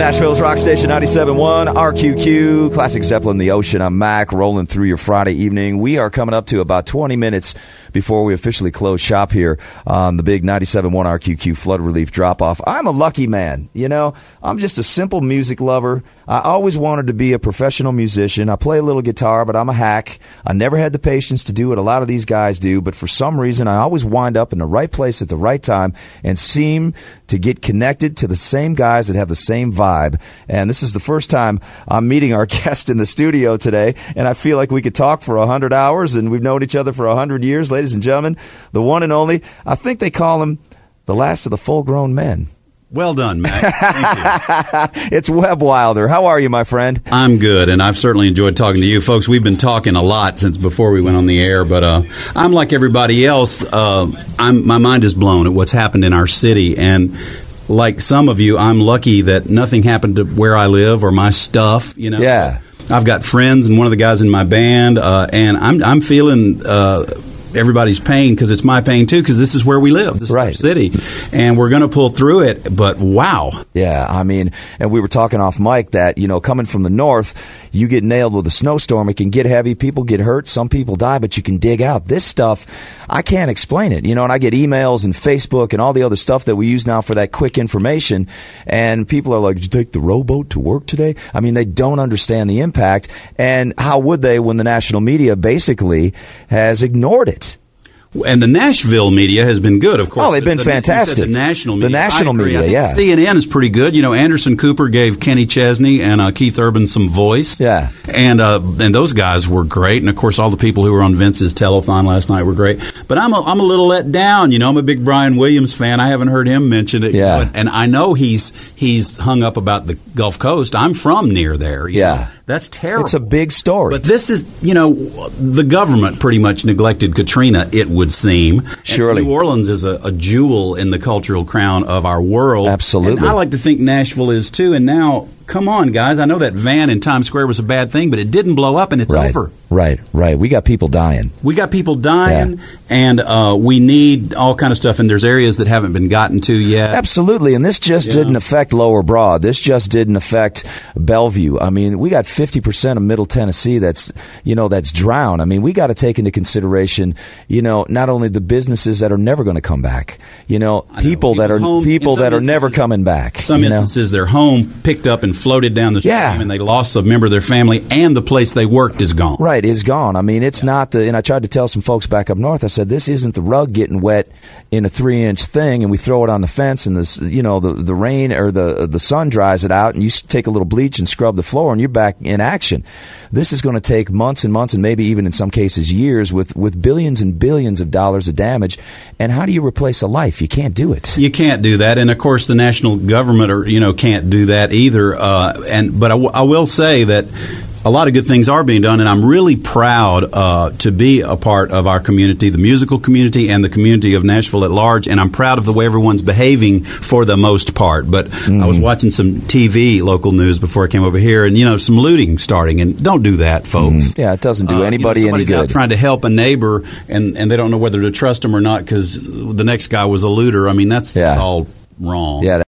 Nashville's Rock Station 97.1 RQQ, Classic Zeppelin, The Ocean. I'm Mac, rolling through your Friday evening. We are coming up to about 20 minutes before we officially close shop here on the big 97.1 RQQ Flood Relief Drop-Off. I'm a lucky man, you know. I'm just a simple music lover. I always wanted to be a professional musician. I play a little guitar, but I'm a hack. I never had the patience to do what a lot of these guys do, but for some reason, I always wind up in the right place at the right time and seem to get connected to the same guys that have the same vibe. And this is the first time I'm meeting our guest in the studio today, and I feel like we could talk for 100 hours, and we've known each other for 100 years. Ladies and gentlemen, the one and only, I think they call him the last of the full-grown men. Well done, Matt. Thank you. It's Webb Wilder. How are you, my friend? I'm good, and I've certainly enjoyed talking to you folks. We've been talking a lot since before we went on the air, but I'm like everybody else. My mind is blown at what's happened in our city, and like some of you, I'm lucky that nothing happened to where I live or my stuff. You know, yeah. I've got friends and one of the guys in my band, and I'm feeling everybody's pain because it's my pain too, because this is where we live. This is our city, and we're going to pull through it. But wow. Yeah, I mean, and we were talking off mic that, you know, coming from the north, you get nailed with a snowstorm. It can get heavy. People get hurt. Some people die, but you can dig out. This stuff, I can't explain it. You know, and I get emails and Facebook and all the other stuff that we use now for that quick information. And people are like, did you take the rowboat to work today? I mean, they don't understand the impact. And how would they when the national media basically has ignored it? And the Nashville media has been good, of course. Oh, they've been fantastic. The national media. The national media, yeah. CNN is pretty good. You know, Anderson Cooper gave Kenny Chesney and Keith Urban some voice. Yeah. And those guys were great. And, of course, all the people who were on Vince's telethon last night were great. But I'm a little let down. You know, I'm a big Brian Williams fan. I haven't heard him mention it. Yeah. And I know he's hung up about the Gulf Coast. I'm from near there. You know? That's terrible. It's a big story. But this is, you know, the government pretty much neglected Katrina, it would seem. Surely. And New Orleans is a jewel in the cultural crown of our world. Absolutely. And I like to think Nashville is too. And now, come on, guys. I know that van in Times Square was a bad thing, but it didn't blow up and it's over. Right. We got people dying. And we need all kind of stuff. And there's areas that haven't been gotten to yet. Absolutely. And this just didn't affect Lower Broad. This just didn't affect Bellevue. I mean, we got 50% of Middle Tennessee that's drowned. I mean, we got to take into consideration, you know, not only the businesses that are never going to come back, you know, people that are never coming back. Some instances, their home picked up and floated down the stream, and they lost a member of their family, and the place they worked is gone. Right, is gone. I mean, it's not and I tried to tell some folks back up north, I said, this isn't the rug getting wet in a 3-inch thing, and we throw it on the fence, and the rain or the sun dries it out, and you take a little bleach and scrub the floor, and you're back in action. This is going to take months and months, and maybe even in some cases years, with billions and billions of dollars of damage. And how do you replace a life? You can't do it. You can't do that, and of course the national government can't do that either. But I will say that a lot of good things are being done, and I'm really proud to be a part of our community, the musical community and the community of Nashville at large, and I'm proud of the way everyone's behaving for the most part. But I was watching some TV, local news, before I came over here, and, some looting starting, and don't do that, folks. Yeah, it doesn't do anybody any good. Out trying to help a neighbor, and they don't know whether to trust him or not because the next guy was a looter. I mean, that's all wrong. Yeah.